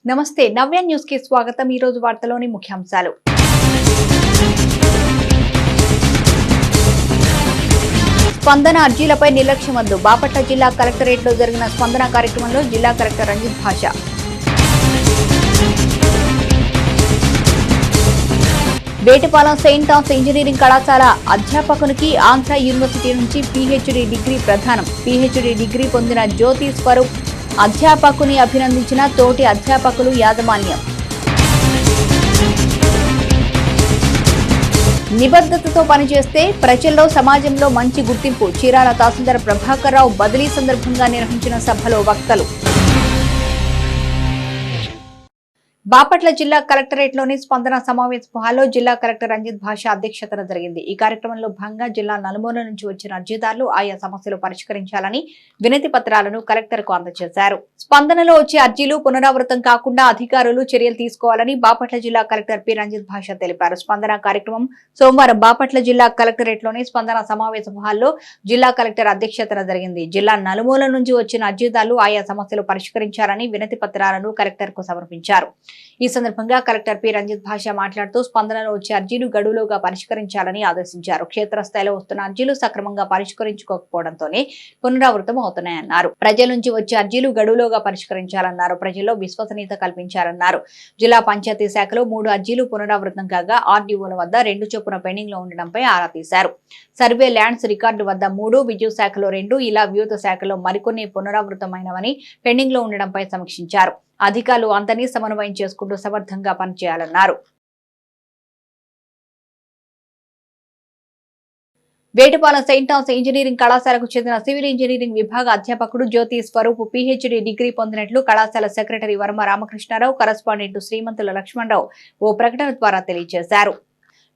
నమస్తే నవ్య న్యూస్ కి స్వాగతం। ఈ రోజు వార్తలోని ముఖ్యాంశాలు। స్పందన అర్జీలపై నిర్లక్ష్యం వద్దు। బాపట్ల జిల్లా కలెక్టరేట్ లో జరిగిన స్పందన కార్యక్రమంలో జిల్లా కలెక్టర్ రంజిత్ భాష। వేటపాలెం సెయింట్ థామస్ ఇంజనీరింగ్ కళాశాల అధ్యాపకునికి ఆంధ్ర యూనివర్సిటీ నుంచి పీహెచ్డీ డిగ్రీ ప్రదానం। పీహెచ్డీ డిగ్రీ పొందిన జ్యోతి స్వరూప్ అధ్యాపకుని అభినందించిన తోటి అధ్యాపకులు యాజమాన్యం। నిబద్ధతతో పనిచేస్తే ప్రజల్లో సమాజంలో మంచి గుర్తింపు। చీరాల తహసీల్దార్ ప్రభాకర్ రావు బదిలీ సందర్భంగా నిర్వహించిన సభలో వక్తలు। బాపట్ల జిల్లా కలెక్టరేట్ లోని స్పందన సమావేశ హాల్లో జిల్లా కలెక్టర్ రంజిత్ భాష అధ్యక్షతన జరిగింది। ఈ కార్యక్రమంలో భాగంగా జిల్లా నలుమూల నుంచి వచ్చిన అర్జీదారులు ఆయా సమస్యలు పరిష్కరించాలని వినతి పత్రాలను కలెక్టర్ కు అందజేశారు। స్పందనలో వచ్చే అర్జీలు పునరావృతం కాకుండా అధికారులు చర్యలు తీసుకోవాలని బాపట్ల జిల్లా కలెక్టర్ పి రంజిత్ భాష తెలిపారు। స్పందన కార్యక్రమం సోమవారం బాపట్ల జిల్లా కలెక్టరేట్ లోని స్పందన సమావేశ హాల్లో జిల్లా కలెక్టర్ అధ్యక్షతన జరిగింది। జిల్లా నలుమూల నుంచి వచ్చిన అర్జీదారులు ఆయా సమస్యలు పరిష్కరించాలని వినతి పత్రాలను కలెక్టర్ కు సమర్పించారు। ఈ సందర్భంగా కలెక్టర్ పి రంజిత్ భాష మాట్లాడుతూ స్పందనలో వచ్చే అర్జీలు గడువులోగా పరిష్కరించాలని ఆదేశించారు। క్షేత్రస్థాయిలో వస్తున్న అర్జీలు సక్రమంగా పరిష్కరించుకోకపోవడంతోనే పునరావృతం అవుతున్నాయన్నారు। ప్రజల నుంచి వచ్చే అర్జీలు గడువులోగా పరిష్కరించాలన్నారు। ప్రజల్లో విశ్వసనీయత కల్పించారన్నారు। జిల్లా పంచాయతీ శాఖలో 3 అర్జీలు పునరావృతం కాగా ఆర్డీఓల వద్ద 2 చొప్పున పెండింగ్ లో ఉండడంపై ఆరా తీశారు। సర్వే ల్యాండ్స్ రికార్డు వద్ద 3, విద్యుత్ శాఖలో 2, ఇలా వివిధ శాఖలో మరికొన్ని పునరావృతమైనవని పెండింగ్ లో ఉండడంపై సమీక్షించారు। అధికారులు అంతని సమన్వయం చేసుకుంటూ సమర్థంగా పనిచేయాలన్నారు। వేటపాలెం సెయింట్ థామస్ ఇంజనీరింగ్ కళాశాలకు చెందిన సివిల్ ఇంజనీరింగ్ విభాగ అధ్యాపకుడు జ్యోతి స్వరూప్ పీహెచ్డీ డిగ్రీ పొందినట్లు కళాశాల సెక్రటరీ వర్మ రామకృష్ణారావు, కరస్పాండెంట్ శ్రీమంతుల లక్ష్మణరావు ఓ ప్రకటన ద్వారా తెలియజేశారు।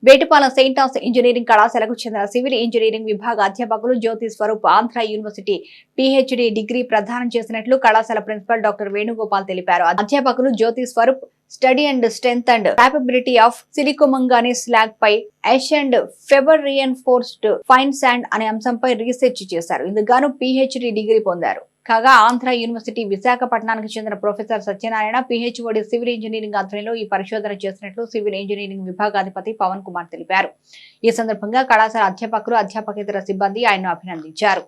వేటపాలెం సెయింట్ థామస్ ఇంజనీరింగ్ కళాశాలకు చెందిన సివిల్ ఇంజనీరింగ్ విభాగ అధ్యాపకులు Jyothi Swaroop Andhra university PhD degree ప్రదానం చేసినట్లు కళాశాల ప్రిన్సిపల్ డాక్టర్ వేణుగోపాల్ తెలిపారు। అధ్యాపకులు Jyothi Swaroop study and strength and capability of silicomanganese slag fly ash and fibre reinforced fine sand అనే అంశంపై రీసెర్చ్ చేశారు। ఇందుకు పీహెచ్డీ డిగ్రీ పొందారు। కాగా ఆంధ్ర యూనివర్సిటీ విశాఖపట్నానికి చెందిన ప్రొఫెసర్ సత్యనారాయణ పీహెచ్ఓడి సివిల్ ఇంజనీరింగ్ ఆధ్వర్యంలో ఈ పరిశోధన చేసినట్లు సివిల్ ఇంజనీరింగ్ విభాగాధిపతి పవన్ కుమార్ తెలిపారు। ఈ సందర్భంగా కళాశాల అధ్యాపకులు, అధ్యాపకేతర సిబ్బంది ఆయన్ను అభినందించారు।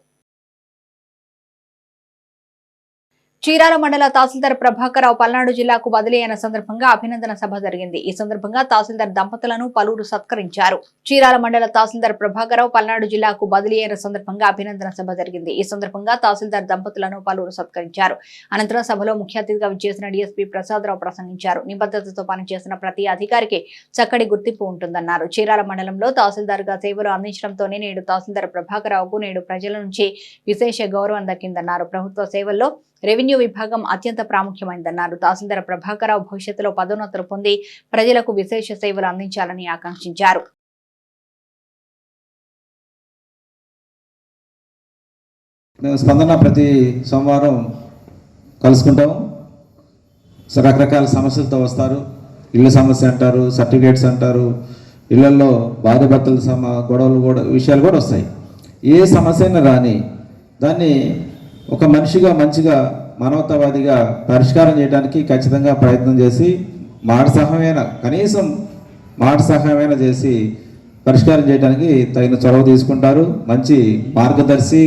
చీరాల మండల తహసీల్దార్ ప్రభాకర్ రావు పల్నాడు జిల్లాకు బదిలీ అయిన సందర్భంగా అభినందన సభ జరిగింది। ఈ సందర్భంగా తహసీల్దార్ దంపతులను పలువురు సత్కరించారు। చీరాల మండల తహసీల్దార్ ప్రభాకర్ రావు పల్నాడు జిల్లాకు బదిలీ అయిన సందర్భంగా అభినందన సభ జరిగింది। ఈ సందర్భంగా తహసీల్దార్ దంపతులను పలువురు సత్కరించారు। అనంతరం సభలో ముఖ్య అతిథిగా విచ్చేసిన డీఎస్పీ ప్రసాదరావు ప్రసంగించారు। నిబద్ధతతో పనిచేసిన ప్రతి అధికారికి చక్కటి గుర్తింపు ఉంటుందన్నారు। చీరాల మండలంలో తహసీల్దార్ గా సేవలు అందించడంతోనే నేడు తహసీల్దార్ ప్రభాకర్ రావుకు నేడు ప్రజల నుంచి విశేష గౌరవం దక్కిందన్నారు। ప్రభుత్వ సేవల్లో రెవెన్యూ విభాగం అత్యంత ప్రాముఖ్యమైనదన్నారు। తహసీల్దార్ ప్రభాకర్ రావు భవిష్యత్తులో పదోన్నతులు పొంది ప్రజలకు విశేష సేవలు అందించాలని ఆకాంక్షించారు। మేము స్పందన ప్రతి సోమవారం కలుసుకుంటాము। రకరకాల సమస్యలతో వస్తారు। ఇళ్ళ సమస్య అంటారు, సర్టిఫికేట్స్ అంటారు, ఇళ్లలో భార్యాభర్తల గొడవలు కూడా విషయాలు కూడా వస్తాయి। ఏ సమస్య అయినా రాని దాన్ని ఒక మనిషిగా మంచిగా మానవతావాదిగా పరిష్కారం చేయడానికి ఖచ్చితంగా ప్రయత్నం చేసి కనీసం మాట సహాయమైనా చేసి పరిష్కారం చేయడానికి తగిన చొరవ తీసుకుంటారు। మంచి మార్గదర్శి,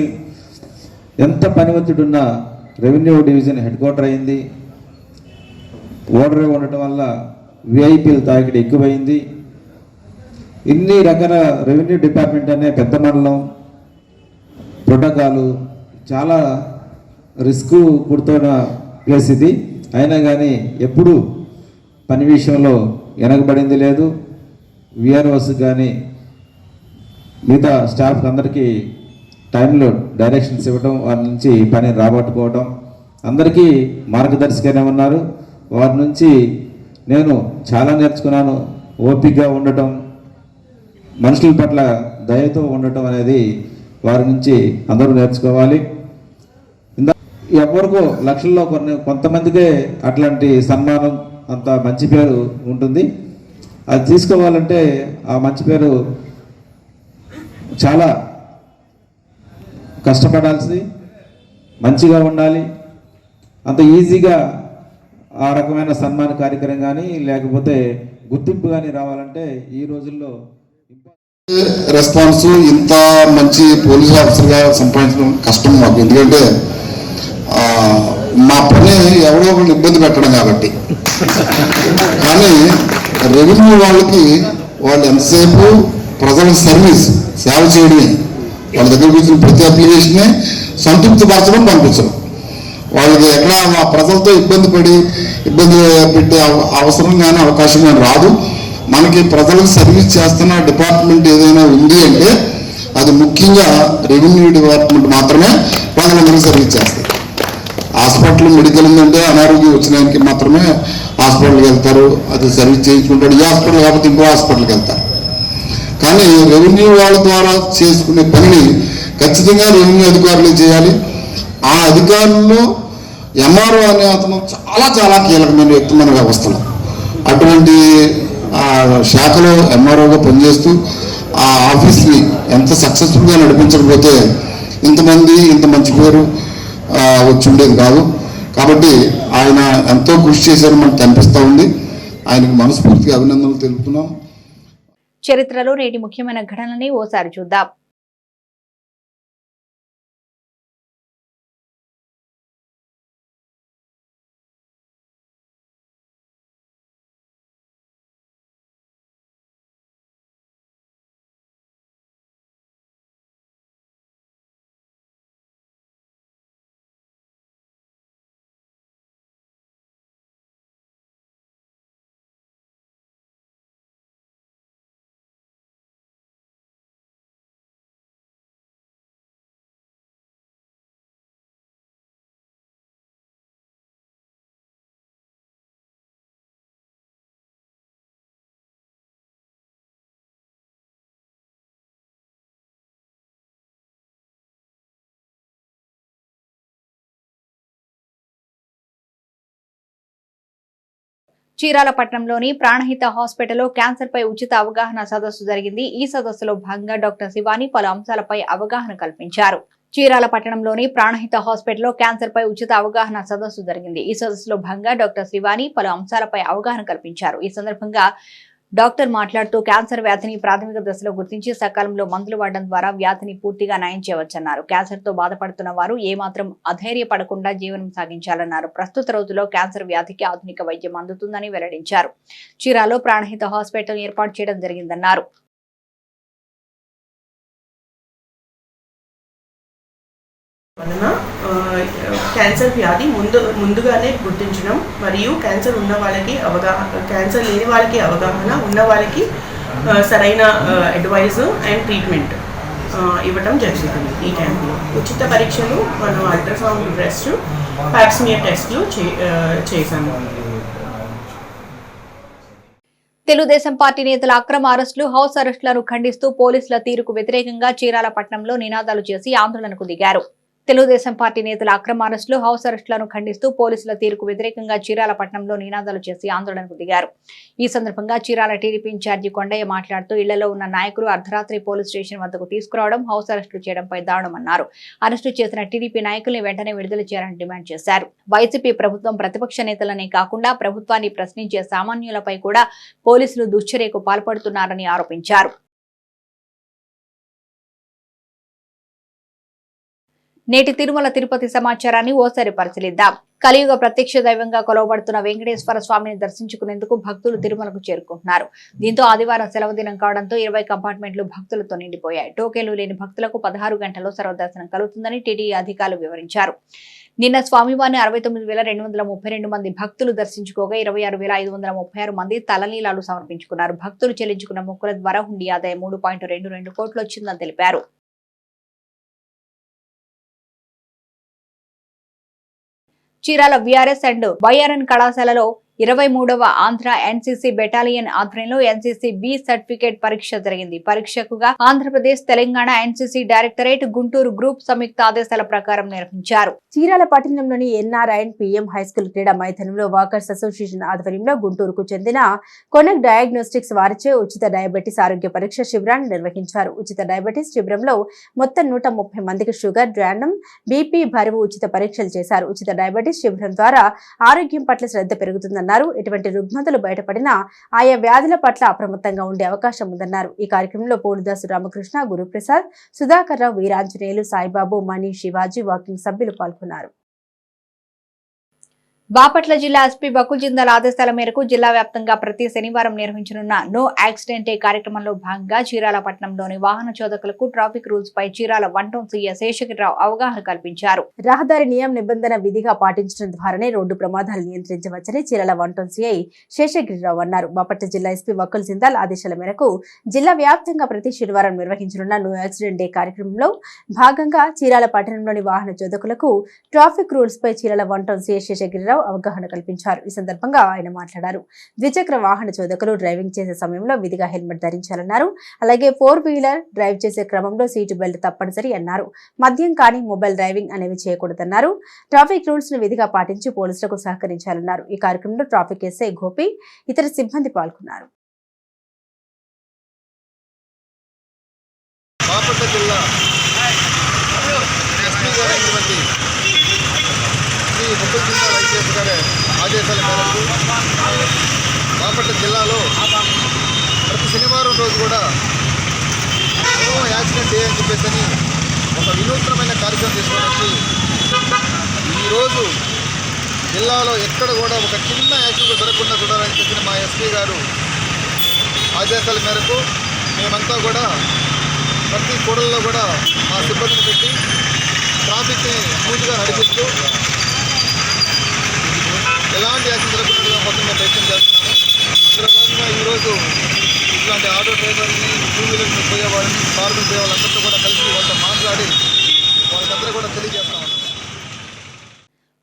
ఎంత పనివంతుడున్న రెవెన్యూ డివిజన్ హెడ్ క్వార్టర్ అయింది। ఓడరే ఉండటం వల్ల విఐపీల తాకిడి ఎక్కువైంది। ఇన్ని రకాల రెవెన్యూ డిపార్ట్మెంట్ అనే పెద్ద మండలం, ప్రోటోకాలు చాలా రిస్క్ కూడుతున్న ప్లేస్ ఇది। అయినా కానీ ఎప్పుడు పని విషయంలో వెనకబడింది లేదు। విఆర్ఓస్ కానీ మిగతా స్టాఫ్ అందరికీ టైంలో డైరెక్షన్స్ ఇవ్వడం, వారి నుంచి పని రాబట్టుకోవడం, అందరికీ మార్గదర్శకంగా ఉన్నారు। వారి నుంచి నేను చాలా నేర్చుకున్నాను। ఓపికగా ఉండటం, మనుషుల పట్ల దయతో ఉండటం అనేది వారి నుంచి అందరూ నేర్చుకోవాలి। ఎవరికో లక్షల్లో కొంతమందికే అట్లాంటి సన్మానం, అంత మంచి పేరు ఉంటుంది। అది తీసుకోవాలంటే ఆ మంచి పేరు చాలా కష్టపడాల్సి, మంచిగా ఉండాలి। అంత ఈజీగా ఆ రకమైన సన్మాన కార్యక్రమం కానీ లేకపోతే గుర్తింపు కానీ రావాలంటే ఈ రోజుల్లో రెస్పాన్స్ ఇంత మంచి పోలీస్ ఆఫీసర్గా సంపాదించడం కష్టం మాకు. ఎందుకంటే మా పని ఎవరో ఒకరిని ఇబ్బంది పెట్టడం కాబట్టి. కానీ రెవెన్యూ వాళ్ళకి వాళ్ళు ఎంతసేపు ప్రజల సర్వీస్ సేవ చేయడమే, వాళ్ళ దగ్గర కూర్చున్న ప్రతి అప్లికేషనే సంతృప్తి పరచడం, పంపించడం. వాళ్ళకి ఎక్కడ మా ప్రజలతో ఇబ్బంది పెట్టే అవసరం కానీ అవకాశం కానీ రాదు. మనకి ప్రజలకు సర్వీస్ చేస్తున్న డిపార్ట్మెంట్ ఏదైనా ఉంది అంటే అది ముఖ్యంగా రెవెన్యూ డిపార్ట్మెంట్ మాత్రమే ప్రజలందరికీ సర్వీస్ చేస్తారు. హాస్పిటల్ మెడికల్ ఉందంటే అనారోగ్యం వచ్చినానికి మాత్రమే హాస్పిటల్కి వెళ్తారు, అది సర్వీస్ చేయించుకుంటాడు. ఈ హాస్పిటల్ కాకపోతే ఇంకో హాస్పిటల్కి వెళ్తారు. కానీ రెవెన్యూ వాళ్ళ ద్వారా చేసుకునే పనిని ఖచ్చితంగా రెవెన్యూ అధికారులు చేయాలి. ఆ అధికారుల్లో ఎంఆర్ఓ అనే అతను చాలా చాలా కీలకమైన వ్యక్తి మన వ్యవస్థలో. అటువంటి శాఖలో ఎంఆర్ఓగా పనిచేస్తూ ఆ ఆఫీస్ని ఎంత సక్సెస్ఫుల్గా నడిపించకపోతే ఇంత మంచి పేరు వచ్చి ఉండేది కాదు. కాబట్టి ఆయన ఎంతో కృషి చేశారని మనకు కనిపిస్తూ ఉంది. ఆయనకు మనస్ఫూర్తిగా అభినందనలు తెలుపుతున్నాం. చరిత్రలో నేటి ముఖ్యమైన ఘటనని ఓసారి చూద్దాం. చీరాల పట్టణంలోని ప్రాణహిత హాస్పిటల్లో క్యాన్సర్ పై ఉచిత అవగాహన సదస్సు జరిగింది. ఈ సదస్సులో భాగంగా డాక్టర్ శివాని పలు అంశాలపై అవగాహన కల్పించారు. చీరాల పట్టణంలోని ప్రాణహిత హాస్పిటల్లో క్యాన్సర్ పై ఉచిత అవగాహన సదస్సు జరిగింది. ఈ సదస్సులో భాగంగా డాక్టర్ శివాని పలు అంశాలపై అవగాహన కల్పించారు. ఈ సందర్భంగా డాక్టర్ మాట్లాడుతూ క్యాన్సర్ వ్యాధిని ప్రాథమిక దశలో గుర్తించి సకాలంలో మందులు వాడడం ద్వారా వ్యాధిని పూర్తిగా నయం చేయవచ్చన్నారు. క్యాన్సర్ తో బాధపడుతున్న వారు ఏమాత్రం అధైర్యపడకుండా జీవనం సాగించాలన్నారు. ప్రస్తుత రోజుల్లో క్యాన్సర్ వ్యాధికి ఆధునిక వైద్యం అందుతుందని వెల్లడించారు. చీరాలో ప్రాణహిత హాస్పిటల్ ఏర్పాటు చేయడం జరిగిందన్నారు. వలన క్యాన్సర్ వ్యాధి ముందుగానే గుర్తించడం మరియు క్యాన్సర్ ఉన్న వాళ్ళకి క్యాన్సర్ లేని వాళ్ళకి అవగాహన, ఉన్న వాళ్ళకి సరైన అడ్వైజ్ అండ్ ట్రీట్మెంట్ ఇవ్వడం జరుగుతుంది. ఈ క్యాంపులో ఉచిత పరీక్షలు, మనం అల్ట్రాసౌండ్ బ్రెస్ట్, పాప్స్మియర్ టెస్ట్లు చేశాము. తెలుగుదేశం పార్టీ నేతల అక్రమ అరెస్టులు, హౌస్ అరెస్టులను ఖండిస్తూ పోలీసుల తీరుకు వ్యతిరేకంగా చీరాల పట్టణంలో నినాదాలు చేసి ఆందోళనకు దిగారు. తెలుగుదేశం పార్టీ నేతల అక్రమ అరెస్టులు, హౌస్ అరెస్టులను ఖండిస్తూ పోలీసుల తీరుకు వ్యతిరేకంగా చీరాల పట్టణంలో నినాదాలు చేసి ఆందోళనకు దిగారు. ఈ సందర్భంగా చీరాల టీడీపీ ఇన్ఛార్జి కొండయ్య మాట్లాడుతూ ఇళ్లలో ఉన్న నాయకులు అర్ధరాత్రి పోలీస్ స్టేషన్ వద్దకు తీసుకురావడం, హౌస్ అరెస్టులు చేయడంపై దారుణమన్నారు. అరెస్టు చేసిన టీడీపీ నాయకుల్ని వెంటనే విడుదల చేయాలని డిమాండ్ చేశారు. వైసీపీ ప్రభుత్వం ప్రతిపక్ష నేతలనే కాకుండా ప్రభుత్వాన్ని ప్రశ్నించే సామాన్యులపై కూడా పోలీసులు దుశ్చర్యకు పాల్పడుతున్నారని ఆరోపించారు. నేటి తిరుమల తిరుపతి సమాచారాన్ని ఓసారి పరిశీలిద్దాం. కలియుగ ప్రత్యక్ష దైవంగా కొలవబడుతున్న వెంకటేశ్వర స్వామిని దర్శించుకునేందుకు భక్తులు తిరుమలకు చేరుకుంటున్నారు. దీంతో ఆదివారం సెలవు దినం కావడంతో 20 కంపార్ట్మెంట్లు భక్తులతో నిండిపోయాయి. టోకెన్లు లేని భక్తులకు 16 గంటల్లో సర్వదర్శనం కలుగుతుందని టీటీడీ అధికారులు వివరించారు. నిన్న స్వామివారిని 69,232 మంది భక్తులు దర్శించుకోగా 26,536 మంది తలనీలాలు సమర్పించుకున్నారు. భక్తులు చెల్లించుకున్న మొక్కుల ద్వారా హుండీ ఆదాయం 3.22 కోట్లు వచ్చిందని తెలిపారు. చీరాల వీఆర్ఎస్ అండ్ వైఆర్ఎన్ కళాశాలలో 23వ ఆంధ్ర ఎన్సీసీ బెటాలియన్ ఆధ్వర్యంలో ఎన్సీసీ బి సర్టిఫికేట్ పరీక్ష జరిగింది. పరీక్షకుగా Andhra Pradesh, Telangana NCC directorate, Guntur group సంయుక్త ఆదేశాల ప్రకారం నిర్వహించారు. చీరాల పట్టణంలోని ఎన్ఆర్ఐఎన్ పిఎం హైస్కూల్ క్రీడా మైదానంలో వాకర్స్ అసోసియేషన్ ఆధ్వర్యంలో గుంటూరుకు చెందిన కొనక్ డయాగ్నోస్టిక్స్ వారిచే ఉచిత డయాబెటీస్ ఆరోగ్య పరీక్ష శిబిరాన్ని నిర్వహించారు. ఉచిత డయాబెటీస్ శిబిరంలో మొత్తం 130 మందికి షుగర్, ర్యాండమ్, బీపీ, బరువు ఉచిత పరీక్షలు చేశారు. ఉచిత డయాబెటీస్ శిబిరం ద్వారా ఆరోగ్యం పట్ల శ్రద్ధ పెరుగుతుందన్నారు. ఎటువంటి రుగ్మతలు బయటపడినా ఆయా వ్యాధుల పట్ల అప్రమత్తంగా ఉండే అవకాశం ఉందన్నారు. ఈ కార్యక్రమంలో పోలుదాసు రామకృష్ణ, గురుప్రసాద్, సుధాకర్ రావు, వీరాంజనేయులు, సాయిబాబు, మణి, శివాజీ వాకింగ్ సభ్యులు పాల్గొన్నారు. బాపట్ల జిల్లా ఎస్పీ బకుల్ జిందాల్ ఆదేశాల మేరకు జిల్లా వ్యాప్తంగా ప్రతి శనివారం నిర్వహించనున్న నో యాక్సిడెంట్ డే కార్యక్రమంలో భాగంగా చీరాల పట్టణంలోని వాహన చోదకులకు ట్రాఫిక్ రూల్స్ పై చీరాల 1 టౌన్ సీఐ శేషగిరిరావు అవగాహన కల్పించారు. రహదారి నియమ నిబంధన విధిగా పాటించడం ద్వారానే రోడ్డు ప్రమాదాలు నియంత్రించవచ్చని చీరాల 1 టౌన్ సీఐ శేషగిరిరావు అన్నారు. బాపట్ల జిల్లా ఎస్పీ బకుల్ జిందాల్ ఆదేశాల మేరకు జిల్లా వ్యాప్తంగా ప్రతి శనివారం నిర్వహించనున్న నో యాక్సిడెంట్ డే కార్యక్రమంలో భాగంగా చీరాల పట్టణంలోని వాహన చోదకులకు ట్రాఫిక్ రూల్స్ పై చీరాల 1 టౌన్ సీఐ శేషగిరిరావు అవగాహన కల్పించారు. ఈ సందర్భంగా ఆయన మాట్లాడారు. ద్విచక్ర వాహన చోదకులు డ్రైవింగ్ చేసే సమయంలో విధిగా హెల్మెట్ ధరించాలన్నారు. అలాగే 4 వీలర్ డ్రైవ్ చేసే క్రమంలో సీటు బెల్ట్ తప్పనిసరి అన్నారు. మద్యం కానీ మొబైల్ డ్రైవింగ్ అనేవి చేయకూడదన్నారు. ట్రాఫిక్ రూల్స్ ను విధిగా పాటించి పోలీసులకు సహకరించాలన్నారు. ఈ కార్యక్రమంలో ట్రాఫిక్ ఎస్ఐ గోపి, ఇతర సిబ్బంది పాల్గొన్నారు. బకుల్ జిందాల్ ఐపీఎస్ గారి ఆదేశాల మేరకు బాపట్ల జిల్లాలో ప్రతి శనివారం రోజు కూడా నో యాక్సిడెంట్ డే అని చెప్పేసి ఒక వినూత్నమైన కార్యక్రమం తీసుకొని వచ్చి ఈరోజు జిల్లాలో ఎక్కడ కూడా ఒక చిన్న యాక్సిడెంట్ జరగకుండా చూడాలని చెప్పిన మా ఎస్పీ గారు ఆదేశాల మేరకు మేమంతా కూడా ప్రతి కూడల్లో కూడా మా సిబ్బందిని పెట్టి ట్రాఫిక్ని స్మూత్గా నడిపిస్తూ ఎలాంటి యాక్సిడెంట్ జరగకుండా మొత్తం మేము ప్రయత్నం చేస్తున్నాము. అందులో భాగంగా ఈరోజు ఇట్లాంటి ఆటో డ్రైవర్ని, 2 వీలర్స్ పోయేవాళ్ళని, కార్లు పోయే వాళ్ళందరితో కూడా కలిసి వాళ్ళతో మాట్లాడి వాళ్ళకందరూ కూడా తెలియజేస్తా ఉన్నాము.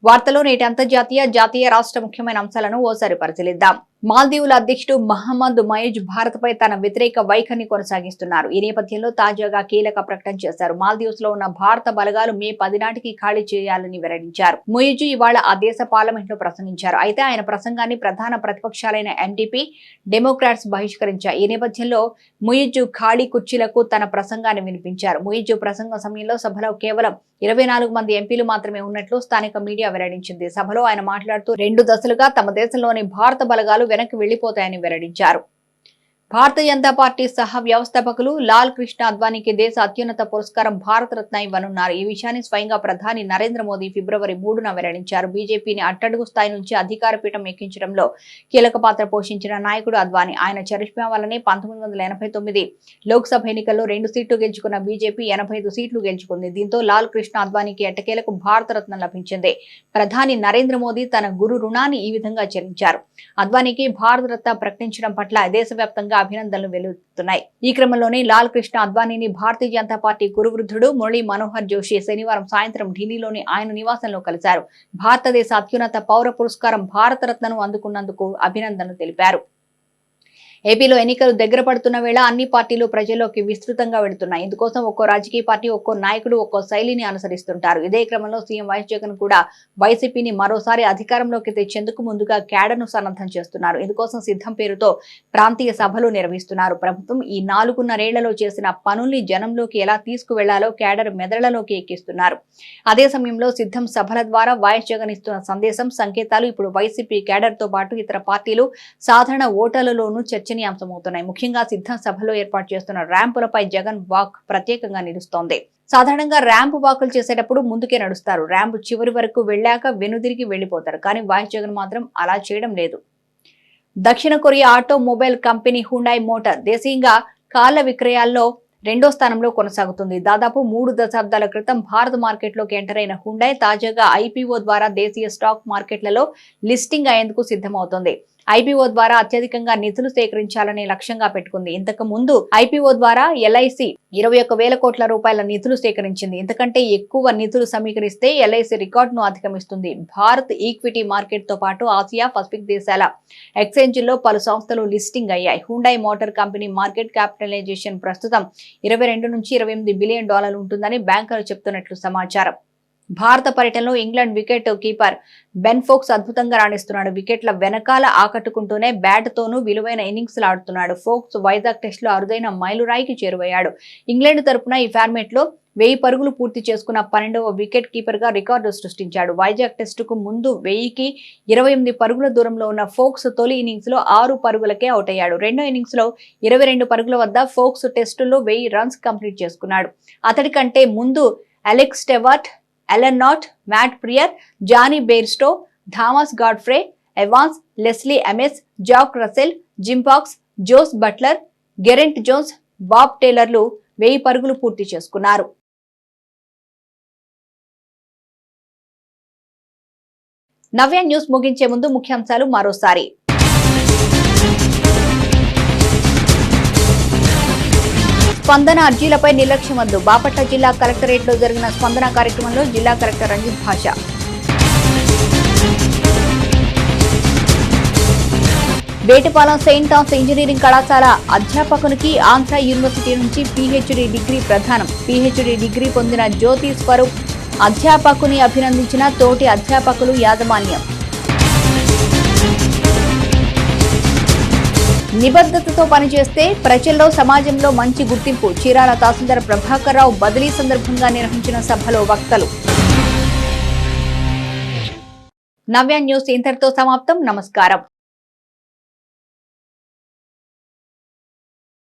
వార్తలో నేటి అంతర్జాతీయ, జాతీయ, రాష్ట్ర ముఖ్యమైన అంశాలను ఓసారి పరిశీలిద్దాం. మాల్దీవుల అధ్యక్షుడు మహమ్మద్ మయూజ్ భారత్పై తన వ్యతిరేక వైఖరిని కొనసాగిస్తున్నారు. ఈ నేపథ్యంలో తాజాగా కీలక ప్రకటన చేశారు. మాల్దీవ్స్ లో ఉన్న భారత బలగాలు మే 10 నాటికి ఖాళీ చేయాలని వెల్లడించారు. మయూజ్ ఇవాళ ఆ దేశ పార్లమెంట్ లో ప్రసంగించారు. అయితే ఆయన ప్రసంగాన్ని ప్రధాన ప్రతిపక్షాలైన ఎంటీపీ, డెమోక్రాట్స్ బహిష్కరించారు. ఈ నేపథ్యంలో మయూజ్ ఖాళీ కుర్చీలకు తన ప్రసంగాన్ని వినిపించారు. మయూజ్ ప్రసంగం సమయంలో సభలో కేవలం 24 మంది ఎంపీలు మాత్రమే ఉన్నట్లు స్థానిక మీడియా వెల్లడించింది. సభలో ఆయన మాట్లాడుతూ 2 దశలుగా తమ దేశంలోని భారత బలగాలు వెనక్కి వెళ్లిపోతాయని వెల్లడించారు. భారతీయ జనతా పార్టీ సహ వ్యవస్థాపకులు లాల్ కృష్ణ అద్వానీకి దేశ అత్యున్నత పురస్కారం భారతరత్న ఇవ్వనున్నారు. ఈ విషయాన్ని స్వయంగా ప్రధాని నరేంద్ర మోదీ ఫిబ్రవరి 3న వెల్లడించారు. బీజేపీని అట్టడుగు స్థాయి నుంచి అధికార పీఠం ఎక్కించడంలో కీలక పాత్ర పోషించిన నాయకుడు అద్వానీ. ఆయన చరిష్మా వల్లనే 1989 లోక్సభ ఎన్నికల్లో 2 సీట్లు గెలుచుకున్న బీజేపీ 85 సీట్లు గెలుచుకుంది. దీంతో లాల్ కృష్ణ అద్వానీకి ఎట్టకేలకు భారతరత్న లభించింది. ప్రధాని నరేంద్ర మోదీ తన గురు రుణాన్ని ఈ విధంగా చెల్లించారు. అద్వానీకి భారతరత్న ప్రకటించడం పట్ల దేశవ్యాప్తంగా అభినందనలు వెలువడుతున్నాయి. ఈ క్రమంలోనే లాల్ కృష్ణ అద్వానీని భారతీయ జనతా పార్టీ గురువృద్ధుడు మురళీ మనోహర్ జోషి శనివారం సాయంత్రం ఢిల్లీలోని ఆయన నివాసంలో కలిశారు. భారతదేశ అత్యున్నత పౌర పురస్కారం భారతరత్నను అందుకున్నందుకు అభినందనలు తెలిపారు. ఏపీలో ఎన్నికలు దగ్గర పడుతున్న వేళ అన్ని పార్టీలు ప్రజల్లోకి విస్తృతంగా వెళుతున్నాయి. ఇందుకోసం ఒక్కో రాజకీయ పార్టీ, ఒక్కో నాయకుడు ఒక్కో శైలిని అనుసరిస్తుంటారు. ఇదే క్రమంలో సీఎం వైఎస్ జగన్ కూడా వైసీపీని మరోసారి అధికారంలోకి తెచ్చేందుకు ముందుగా క్యాడర్ను సన్నద్ధం చేస్తున్నారు. ఇందుకోసం సిద్ధం పేరుతో ప్రాంతీయ సభలు నిర్వహిస్తున్నారు. ప్రభుత్వం ఈ 4.5 చేసిన పనుల్ని జనంలోకి ఎలా తీసుకువెళ్లాలో క్యాడర్ మెదళ్లలోకి ఎక్కిస్తున్నారు. అదే సమయంలో సిద్ధం సభల ద్వారా వైఎస్ జగన్ ఇస్తున్న సందేశం, సంకేతాలు ఇప్పుడు వైసీపీ క్యాడర్ తో పాటు ఇతర పార్టీలు, సాధారణ ఓటర్లలోనూ చర్చనీయాంశమవుతున్నాయి. ముఖ్యంగా సిద్ధం సభలో ఏర్పాటు చేస్తున్న ర్యాంపులపై జగన్ వాక్ ప్రత్యేకంగా నిలుస్తోంది. సాధారణంగా ర్యాంపు వాకులు చేసేటప్పుడు ముందుకే నడుస్తారు. ర్యాంపు చివరి వరకు వెళ్లాక వెనుదిరిగి వెళ్లిపోతారు. కానీ వైఎస్ జగన్ మాత్రం అలా చేయడం లేదు. దక్షిణ Korea automobile company Hyundai motor దేశీయంగా కార్ల విక్రయాల్లో 2వ స్థానంలో కొనసాగుతుంది. దాదాపు 3 దశాబ్దాల క్రితం భారత మార్కెట్లోకి ఎంటర్ అయిన హ్యుండాయ్ తాజాగా ఐపీఓ ద్వారా దేశీయ స్టాక్ మార్కెట్లలో లిస్టింగ్ అయ్యేందుకు సిద్ధమవుతోంది. ఐపీఓ ద్వారా అత్యధికంగా నిధులు సేకరించాలని లక్ష్యంగా పెట్టుకుంది. ఇంతకు ముందు ఐపీఓ ద్వారా ఎల్ఐసి 21,000 కోట్ల రూపాయల నిధులు సేకరించింది. ఇంతకంటే ఎక్కువ నిధులు సమీకరిస్తే ఎల్ఐసి రికార్డును అధిగమిస్తుంది. భారత్ ఈక్విటీ మార్కెట్ తో పాటు ఆసియా పసిఫిక్ దేశాల ఎక్స్చేంజ్ల్లో పలు సంస్థలు లిస్టింగ్ అయ్యాయి. Hyundai motor company market capitalization ప్రస్తుతం 22 నుంచి 28 బిలియన్ డాలర్లు ఉంటుందని బ్యాంకర్లు చెబుతున్నట్లు సమాచారం. భారత పర్యటనలో England wicket keeper Ben Foakes అద్భుతంగా రాణిస్తున్నాడు. వికెట్ల వెనకాల ఆకట్టుకుంటూనే బ్యాట్ తోనూ విలువైన ఇన్నింగ్స్ ఆడుతున్నాడు. ఫోక్స్ వైజాగ్ టెస్ట్ లో అరుదైన మైలురాయికి చేరువయ్యాడు. ఇంగ్లాండ్ తరపున ఈ ఫార్మేట్ లో 1000 పరుగులు పూర్తి చేసుకున్న 12వ వికెట్ కీపర్ గా రికార్డు సృష్టించాడు. వైజాగ్ టెస్టుకు ముందు 1000కి 28 పరుగుల దూరంలో ఉన్న ఫోక్స్ తొలి ఇన్నింగ్స్ లో 6 పరుగులకే అవుట్ అయ్యాడు. రెండో ఇన్నింగ్స్ లో 22 పరుగుల వద్ద ఫోక్స్ టెస్టులో 1000 రన్స్ కంప్లీట్ చేసుకున్నాడు. అతడి కంటే ముందు Alex Stewart, Alan Knott, Matt Prior, Jonny Bairstow, Thomas Godfrey, Evans, Leslie Ames, Jack Russell, Jim Parks, Jos Buttler, Geraint Jones, Bob టేలర్లు 1000 పరుగులు పూర్తి చేసుకున్నారు. నవ్య న్యూస్ ముగించే ముందు ముఖ్యాంశాలు మరోసారి. స్పందన అర్జీలపై నిర్లక్ష్యం వద్దు. బాపట్ల జిల్లా కలెక్టరేట్ లో జరిగిన స్పందన కార్యక్రమంలో జిల్లా కలెక్టర్ రంజిత్ భాషా. వేటపాలెం సెయింట్ థామస్ ఇంజనీరింగ్ కళాశాల అధ్యాపకునికి ఆంధ్ర యూనివర్సిటీ నుంచి పీహెచ్డీ డిగ్రీ ప్రదానం. పీహెచ్డీ డిగ్రీ పొందిన జ్యోతి స్వరూప్ అధ్యాపకుని అభినందించిన తోటి అధ్యాపకులు, యాజమాన్యం. నిబద్ధతతో పనిచేస్తే ప్రజల్లో, సమాజంలో మంచి గుర్తింపు. చీరాల తహసీల్దార్ ప్రభాకర్ రావు బదిలీ సందర్భంగా నిర్వహించిన సభలో వక్తలు. నవ్య న్యూస్ ఇంతటితో సమాప్తం. నమస్కారం.